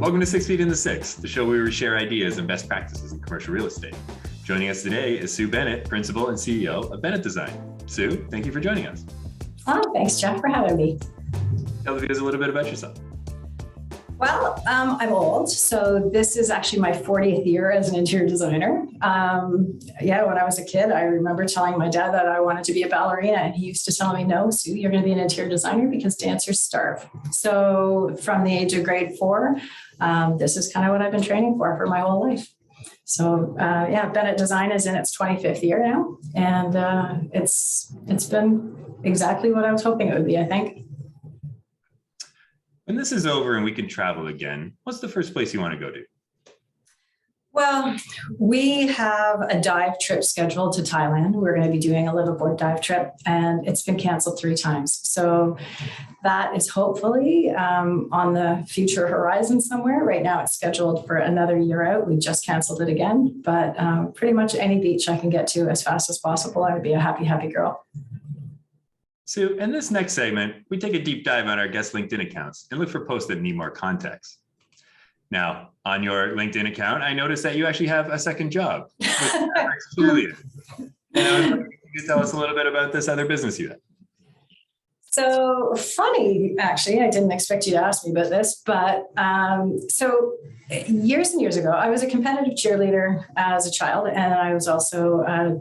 Welcome to 6 Feet in the Six, the show where we share ideas and best practices in commercial real estate. Joining us today is Sue Bennett, Principal and CEO of Bennett Design. Sue, thank you for joining us. Oh, thanks, Jeff, for having me. Tell the viewers a little bit about yourself. Well, I'm old, so this is actually my 40th year as an interior designer. When I was a kid, I remember telling my dad that I wanted to be a ballerina, and he used to tell me, no, Sue, you're going to be an interior designer because dancers starve. So from the age of grade 4, this is kind of what I've been training for my whole life. So Bennett Design is in its 25th year now, and it's been exactly what I was hoping it would be, I think. When this is over and we can travel again, what's the first place you want to go to? Well, we have a dive trip scheduled to Thailand. We're going to be doing a liveaboard dive trip, and it's been canceled 3 times. So that is hopefully on the future horizon somewhere. Right now it's scheduled for another year out. We just canceled it again, but pretty much any beach I can get to as fast as possible, I would be a happy, happy girl. Sue, in this next segment, we take a deep dive on our guest LinkedIn accounts and look for posts that need more context. Now, on your LinkedIn account, I noticed that you actually have a second job. You could tell us a little bit about this other business you have. So funny, actually, I didn't expect you to ask me about this, but so years and years ago, I was a competitive cheerleader as a child, and I was also a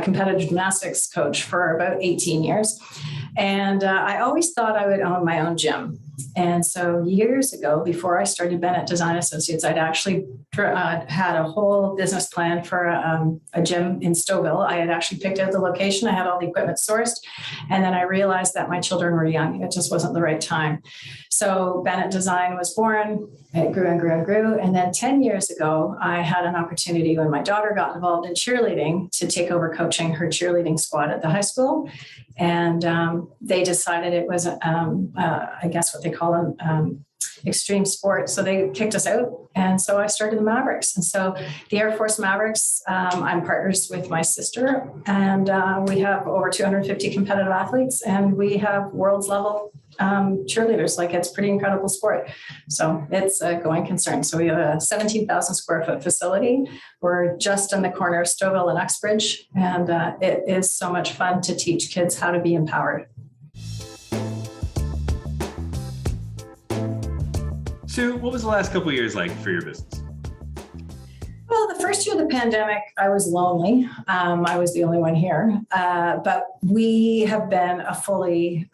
competitive gymnastics coach for about 18 years. And I always thought I would own my own gym. And so years ago, before I started Bennett Design Associates, I'd actually had a whole business plan for a gym in Stouffville. I had actually picked out the location. I had all the equipment sourced. And then I realized that my children were young. It just wasn't the right time. So Bennett Design was born. It grew and grew and grew. And then 10 years ago, I had an opportunity when my daughter got involved in cheerleading to take over coaching her cheerleading squad at the high school. And they decided it was, I guess what they call an extreme sport. So they kicked us out. And so I started the Mavericks. And so the Air Force Mavericks, I'm partners with my sister, and we have over 250 competitive athletes, and we have world's level cheerleaders. Like, it's a pretty incredible sport. So it's a going concern. So we have a 17,000 square foot facility. We're just on the corner of Stouffville and Uxbridge. And it is so much fun to teach kids how to be empowered. Sue, what was the last couple of years like for your business? Well, the first year of the pandemic, I was lonely. I was the only one here. But we have been a fully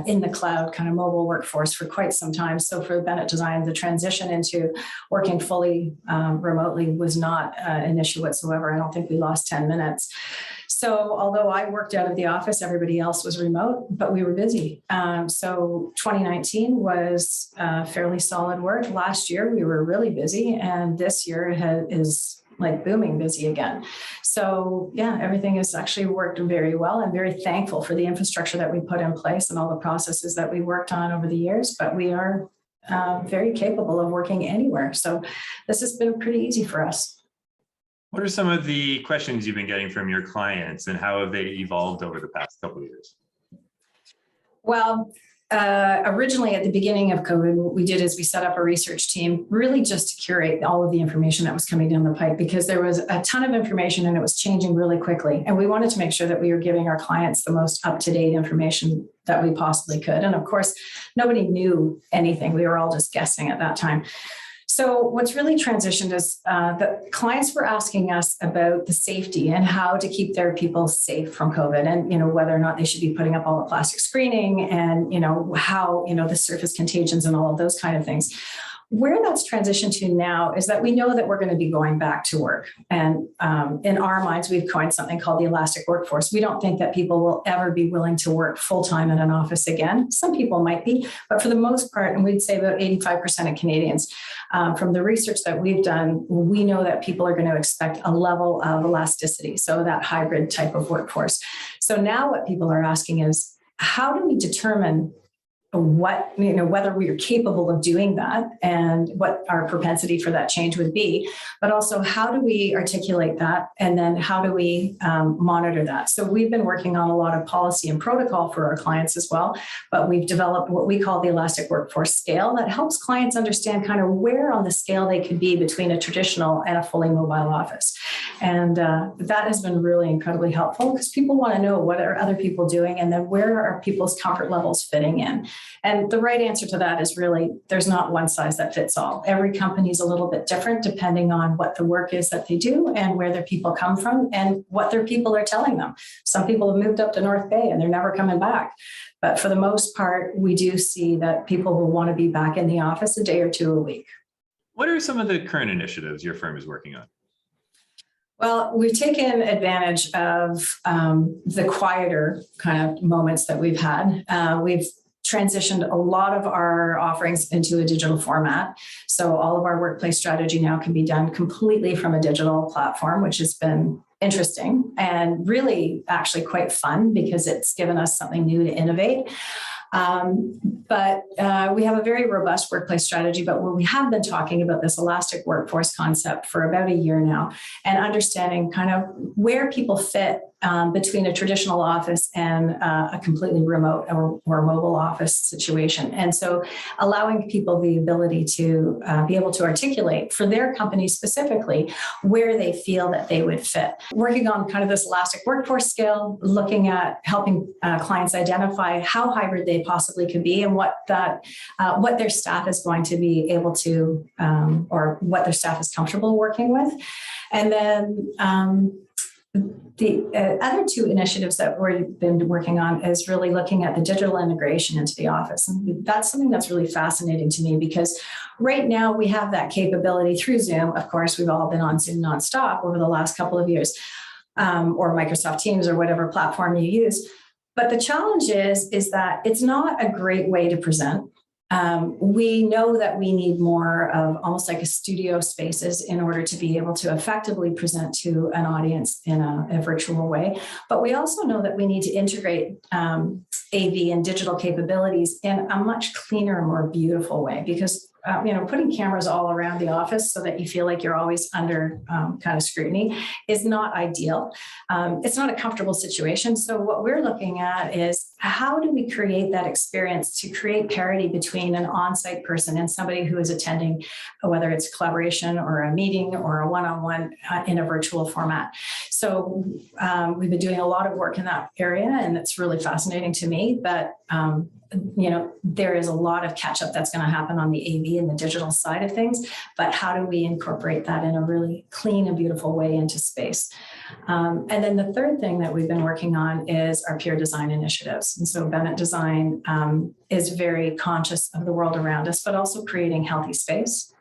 in the cloud kind of mobile workforce for quite some time. So for Bennett Design, the transition into working fully remotely was not an issue whatsoever. I don't think we lost 10 minutes. So although I worked out of the office, everybody else was remote, but we were busy. So 2019 was fairly solid work. Last year, we were really busy, and this year is like booming busy again. So yeah, everything has actually worked very well. I'm very thankful for the infrastructure that we put in place and all the processes that we worked on over the years, but we are very capable of working anywhere. So this has been pretty easy for us. What are some of the questions you've been getting from your clients, and how have they evolved over the past couple of years? Well, originally at the beginning of COVID, what we did is we set up a research team really just to curate all of the information that was coming down the pipe, because there was a ton of information and it was changing really quickly. And we wanted to make sure that we were giving our clients the most up-to-date information that we possibly could. And of course, nobody knew anything. We were all just guessing at that time. So what's really transitioned is the clients were asking us about the safety and how to keep their people safe from COVID, and whether or not they should be putting up all the plastic screening, and how the surface contagions and all of those kind of things. Where that's transitioned to now is that we know that we're going to be going back to work. And in our minds, we've coined something called the elastic workforce. We don't think that people will ever be willing to work full-time in an office again. Some people might be, but for the most part, and we'd say about 85% of Canadians, from the research that we've done, we know that people are going to expect a level of elasticity, so that hybrid type of workforce. So now what people are asking is, how do we determine what, whether we are capable of doing that and what our propensity for that change would be, but also how do we articulate that? And then how do we monitor that? So we've been working on a lot of policy and protocol for our clients as well, but we've developed what we call the Elastic Workforce Scale that helps clients understand kind of where on the scale they could be between a traditional and a fully mobile office. And that has been really incredibly helpful because people want to know what are other people doing and then where are people's comfort levels fitting in. And the right answer to that is really, there's not one size that fits all. Every company is a little bit different depending on what the work is that they do and where their people come from and what their people are telling them. Some people have moved up to North Bay and they're never coming back. But for the most part, we do see that people will want to be back in the office a day or two a week. What are some of the current initiatives your firm is working on? Well, we've taken advantage of the quieter kind of moments that we've had. We've transitioned a lot of our offerings into a digital format. So all of our workplace strategy now can be done completely from a digital platform, which has been interesting and really actually quite fun because it's given us something new to innovate. But we have a very robust workplace strategy, but we have been talking about this elastic workforce concept for about a year now and understanding kind of where people fit between a traditional office and a completely remote or mobile office situation. And so allowing people the ability to be able to articulate for their company specifically where they feel that they would fit. Working on kind of this elastic workforce scale, looking at helping clients identify how hybrid they possibly could be and what their staff is going to be able to, or what their staff is comfortable working with. And then the other two initiatives that we've been working on is really looking at the digital integration into the office. And that's something that's really fascinating to me because right now we have that capability through Zoom. Of course, we've all been on Zoom nonstop over the last couple of years, or Microsoft Teams or whatever platform you use. But the challenge is that it's not a great way to present. We know that we need more of almost like a studio spaces in order to be able to effectively present to an audience in a virtual way. But we also know that we need to integrate AV and digital capabilities in a much cleaner, more beautiful way because putting cameras all around the office so that you feel like you're always under kind of scrutiny is not ideal. It's not a comfortable situation. So what we're looking at is how do we create that experience to create parity between an on-site person and somebody who is attending, whether it's collaboration or a meeting or a one-on-one in a virtual format. So we've been doing a lot of work in that area and it's really fascinating to me, but there is a lot of catch up that's going to happen on the AV and the digital side of things, but how do we incorporate that in a really clean and beautiful way into space? And then the third thing that we've been working on is our peer design initiatives. And so Bennett Design is very conscious of the world around us, but also creating healthy space.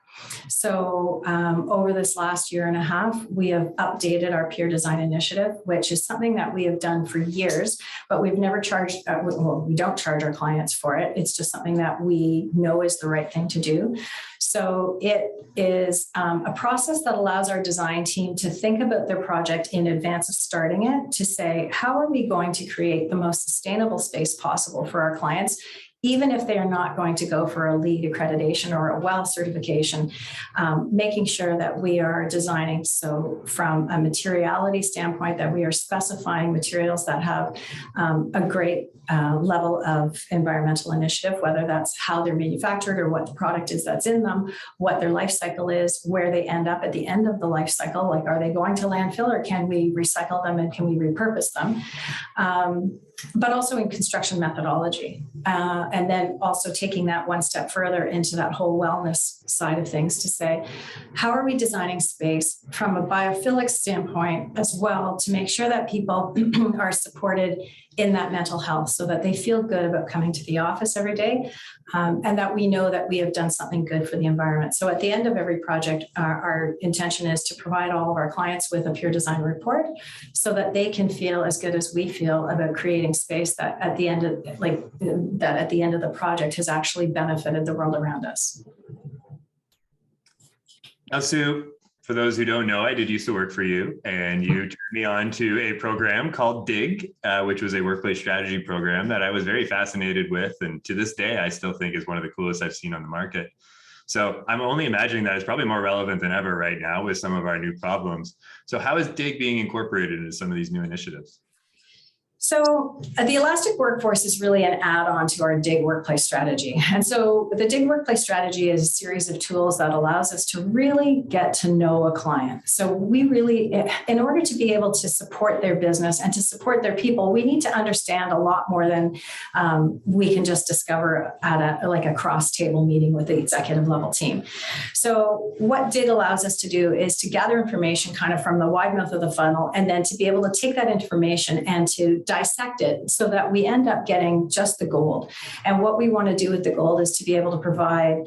So over this last year and a half, we have updated our peer design initiative, which is something that we have done for years, but we've never charged, we don't charge our clients for it. It's just something that we know is the right thing to do. So it is a process that allows our design team to think about their project in advance of starting it, to say, how are we going to create the most sustainable space possible for our clients, even if they are not going to go for a LEED accreditation or a WELL certification, making sure that we are designing so from a materiality standpoint that we are specifying materials that have a great level of environmental initiative, whether that's how they're manufactured or what the product is that's in them, what their life cycle is, where they end up at the end of the life cycle, like are they going to landfill or can we recycle them and can we repurpose them? But also in construction methodology. And then also taking that one step further into that whole wellness side of things to say, how are we designing space from a biophilic standpoint as well to make sure that people are supported in that mental health so that they feel good about coming to the office every day and that we know that we have done something good for the environment. So at the end of every project, our intention is to provide all of our clients with a peer design report so that they can feel as good as we feel about creating space that at the end of the project has actually benefited the world around us. Now, Sue, For those who don't know, I did used to work for you, and you turned me on to a program called DIG, which was a workplace strategy program that I was very fascinated with. And to this day, I still think is one of the coolest I've seen on the market. So I'm only imagining that it's probably more relevant than ever right now with some of our new problems. So how is DIG being incorporated into some of these new initiatives? So the Elastic Workforce is really an add-on to our DIG workplace strategy. And so the DIG workplace strategy is a series of tools that allows us to really get to know a client. So we really, in order to be able to support their business and to support their people, we need to understand a lot more than we can just discover at a cross-table meeting with the executive level team. So what DIG allows us to do is to gather information kind of from the wide mouth of the funnel, and then to be able to take that information and to dissect it so that we end up getting just the gold. And what we want to do with the gold is to be able to provide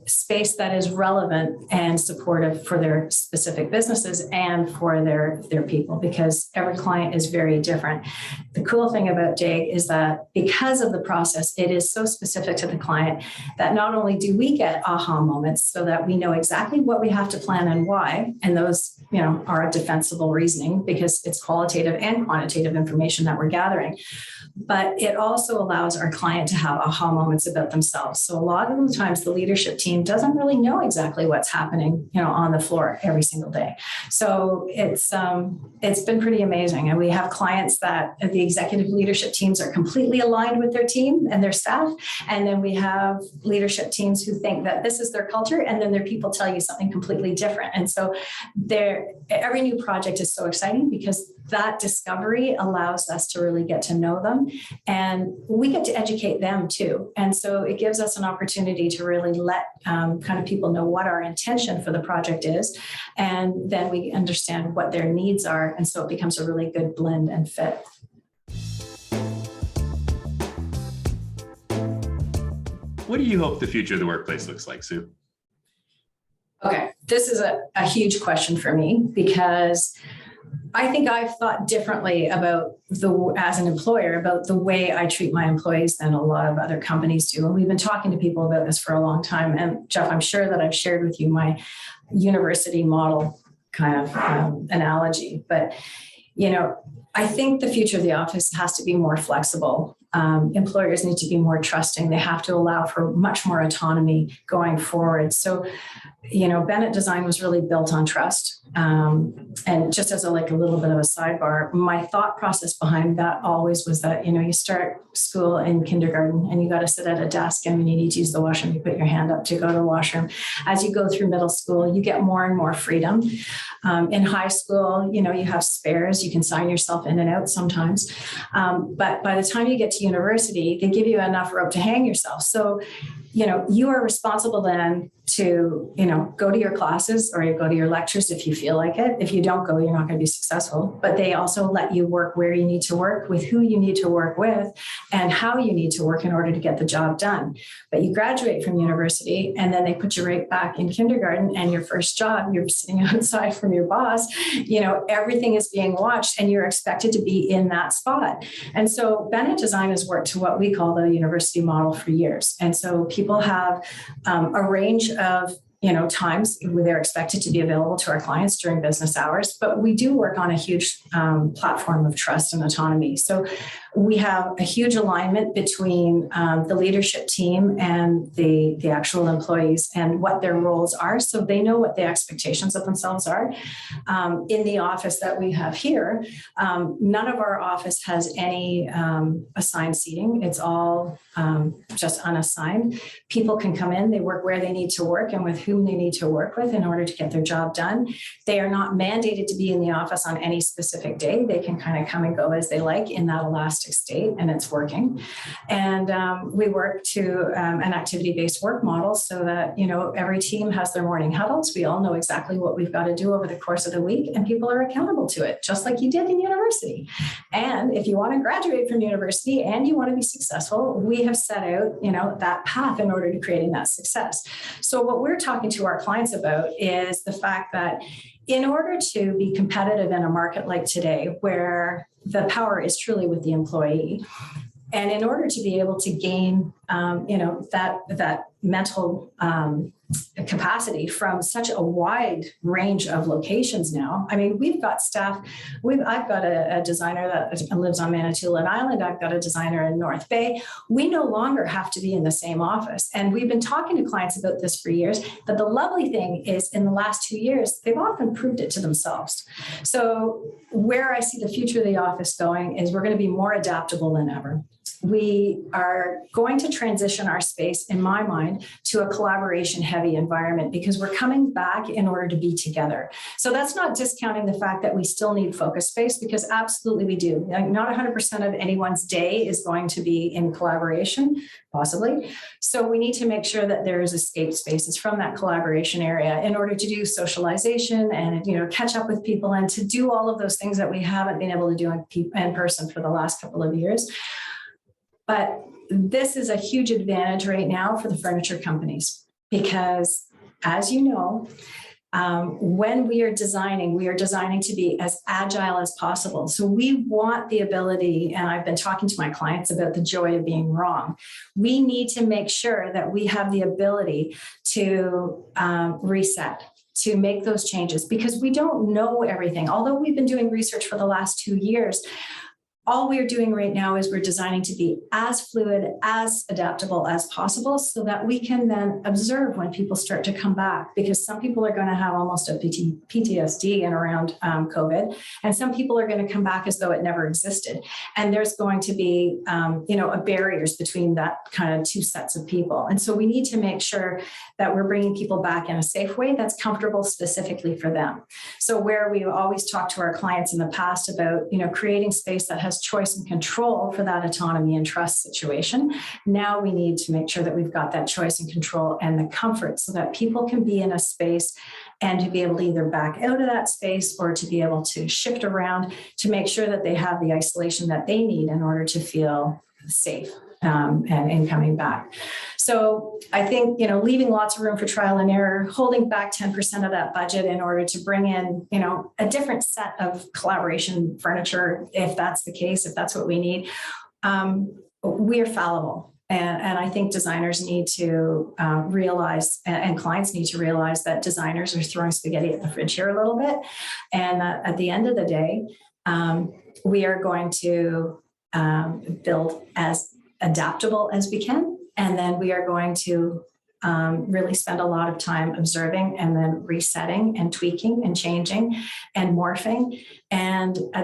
space that is relevant and supportive for their specific businesses and for their people, because every client is very different. The cool thing about DIG is that because of the process, it is so specific to the client that not only do we get aha moments so that we know exactly what we have to plan and why, and those are a defensible reasoning because it's qualitative and quantitative information that we're gathering, but it also allows our client to have aha moments about themselves. So a lot of the times the leadership team doesn't really know exactly what's happening, on the floor every single day. So it's been pretty amazing. And we have clients that the executive leadership teams are completely aligned with their team and their staff. And then we have leadership teams who think that this is their culture, and then their people tell you something completely different. And so every new project is so exciting because that discovery allows us to really get to know them, and we get to educate them too. And so it gives us an opportunity to really let kind of people know what our intention for the project is, and then we understand what their needs are. And so it becomes a really good blend and fit. What do you hope the future of the workplace looks like, Sue? Okay, this is a huge question for me because I think I've thought differently as an employer, about the way I treat my employees than a lot of other companies do. And we've been talking to people about this for a long time. And Jeff, I'm sure that I've shared with you my university model kind of analogy. But, I think the future of the office has to be more flexible. Employers need to be more trusting. They have to allow for much more autonomy going forward. So, Bennett Design was really built on trust. And just as a little bit of a sidebar, my thought process behind that always was that, you start school in kindergarten and you got to sit at a desk, and when you need to use the washroom, you put your hand up to go to the washroom. As you go through middle school, you get more and more freedom. In high school, you have spares. You can sign yourself in and out sometimes. But by the time you get to university, they give you enough rope to hang yourself. So, you are responsible then to, go to your classes or you go to your lectures if you feel like it. If you don't go, you're not going to be successful. But they also let you work where you need to work, with who you need to work with, and how you need to work in order to get the job done. But you graduate from university, and then they put you right back in kindergarten, and your first job, you're sitting outside from your boss. Everything is being watched, and you're expected to be in that spot. And so Bennett Design has worked to what we call the university model for years. And so people have a range of times where they're expected to be available to our clients during business hours, but we do work on a huge platform of trust and autonomy. So we have a huge alignment between the leadership team and the actual employees and what their roles are. So they know what the expectations of themselves are. In the office that we have here, none of our office has any assigned seating. It's all just unassigned. People can come in, they work where they need to work and with whom they need to work with in order to get their job done. They are not mandated to be in the office on any specific day. They can kind of come and go as they like in that elastic state, and it's working. And we work to an activity-based work model so that, every team has their morning huddles. We all know exactly what we've got to do over the course of the week, and people are accountable to it, just like you did in university. And if you want to graduate from university and you want to be successful, we have set out, that path in order to creating that success. So what we're talking to our clients about is the fact that in order to be competitive in a market like today, where the power is truly with the employee, and in order to be able to gain, that mental capacity from such a wide range of locations now. I mean, we've got staff. I've got a designer that lives on Manitoulin Island. I've got a designer in North Bay. We no longer have to be in the same office. And we've been talking to clients about this for years. But the lovely thing is in the last 2 years, they've often proved it to themselves. So where I see the future of the office going is we're going to be more adaptable than ever. We are going to transition our space, in my mind, to a collaboration heavy environment because we're coming back in order to be together. So that's not discounting the fact that we still need focus space, because absolutely we do. Like, not 100% of anyone's day is going to be in collaboration, possibly. So we need to make sure that there is escape spaces from that collaboration area in order to do socialization and, you know, catch up with people and to do all of those things that we haven't been able to do in person for the last couple of years. But this is a huge advantage right now for the furniture companies because, as you know, when we are designing to be as agile as possible. So we want the ability, and I've been talking to my clients about the joy of being wrong. We need to make sure that we have the ability to reset, to make those changes, because we don't know everything. Although we've been doing research for the last 2 years, all we're doing right now is we're designing to be as fluid, as adaptable as possible so that we can then observe when people start to come back, because some people are going to have almost a PTSD in around COVID, and some people are going to come back as though it never existed. And there's going to be, barriers between that kind of two sets of people. And so we need to make sure that we're bringing people back in a safe way that's comfortable specifically for them. So where we've always talked to our clients in the past about, creating space that has choice and control for that autonomy and trust situation. Now we need to make sure that we've got that choice and control and the comfort so that people can be in a space and to be able to either back out of that space or to be able to shift around to make sure that they have the isolation that they need in order to feel safe and in coming back. So I think, leaving lots of room for trial and error, holding back 10% of that budget in order to bring in, a different set of collaboration furniture, if that's the case, if that's what we need, we are fallible. And I think designers need to realize, and clients need to realize that designers are throwing spaghetti at the fridge here a little bit. And at the end of the day, we are going to build as adaptable as we can. And then we are going to really spend a lot of time observing and then resetting and tweaking and changing and morphing. And I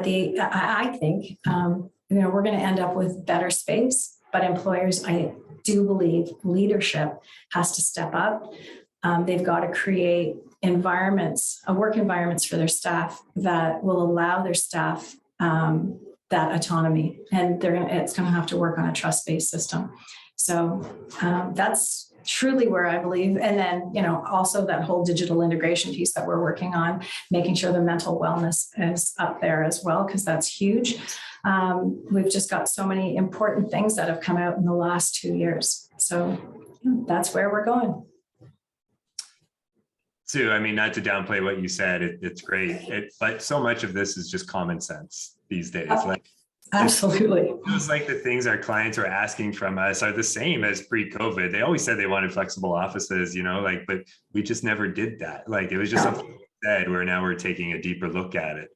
think, we're going to end up with better space, but employers, I do believe leadership has to step up. They've got to create work environments for their staff that will allow their staff that autonomy, and it's going to have to work on a trust-based system. So that's truly where I believe. And then, also that whole digital integration piece that we're working on, making sure the mental wellness is up there as well, because that's huge. We've just got so many important things that have come out in the last 2 years. So that's where we're going. Sue, I mean, not to downplay what you said, it's great. But so much of this is just common sense these days. Absolutely. It feels like the things our clients are asking from us are the same as pre-COVID. They always said they wanted flexible offices, but we just never did that. It was just something we said, where now we're taking a deeper look at it.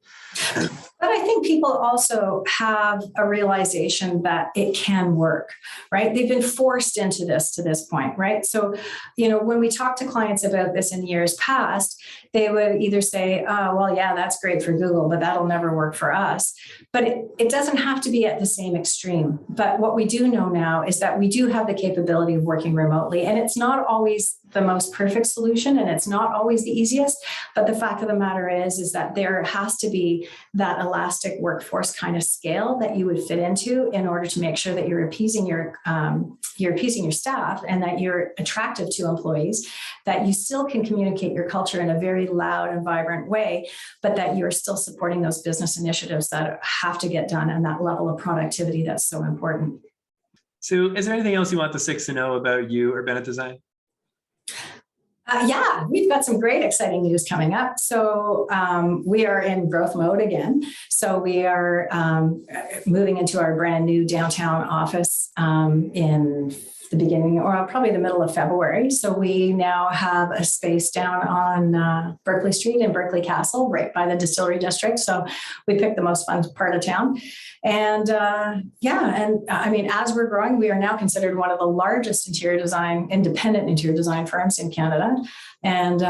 But I think people also have a realization that it can work, right? They've been forced into this to this point, right? So, when we talk to clients about this in years past, they would either say, oh, well, yeah, that's great for Google, but that'll never work for us. But it doesn't have to be at the same extreme. But what we do know now is that we do have the capability of working remotely, and it's not always the most perfect solution, and it's not always the easiest. But the fact of the matter is that there has to be that elastic workforce kind of scale that you would fit into in order to make sure that you're appeasing your staff and that you're attractive to employees, that you still can communicate your culture in a very loud and vibrant way, but that you're still supporting those business initiatives that have to get done and that level of productivity that's so important. Sue, is there anything else you want the Six to know about you or Bennett Design? Yeah, we've got some great exciting news coming up. So we are in growth mode again. So we are moving into our brand new downtown office in the beginning or probably the middle of February. So we now have a space down on Berkeley Street in Berkeley Castle, right by the Distillery District. So we picked the most fun part of town. And I mean, as we're growing, we are now considered one of the largest independent interior design firms in Canada. And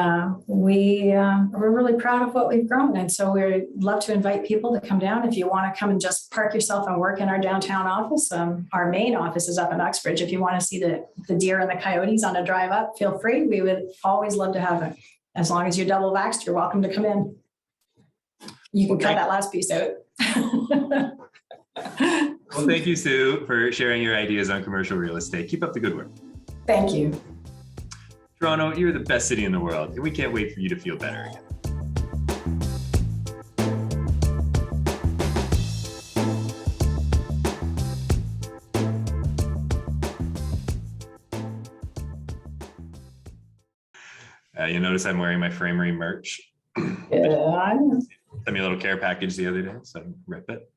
we're really proud of what we've grown. And so we'd love to invite people to come down. If you want to come and just park yourself and work in our downtown office, our main office is up in Uxbridge. If you want to see the deer and the coyotes on a drive up, feel free. We would always love to have it. As long as you're double vaxxed, you're welcome to come in. You can cut that last piece out. Well, thank you, Sue, for sharing your ideas on commercial real estate. Keep up the good work. Thank you. Toronto, you're the best city in the world, and we can't wait for you to feel better again. You notice I'm wearing my Framery merch. Yeah, I know. Sent me a little care package the other day, so I rip it.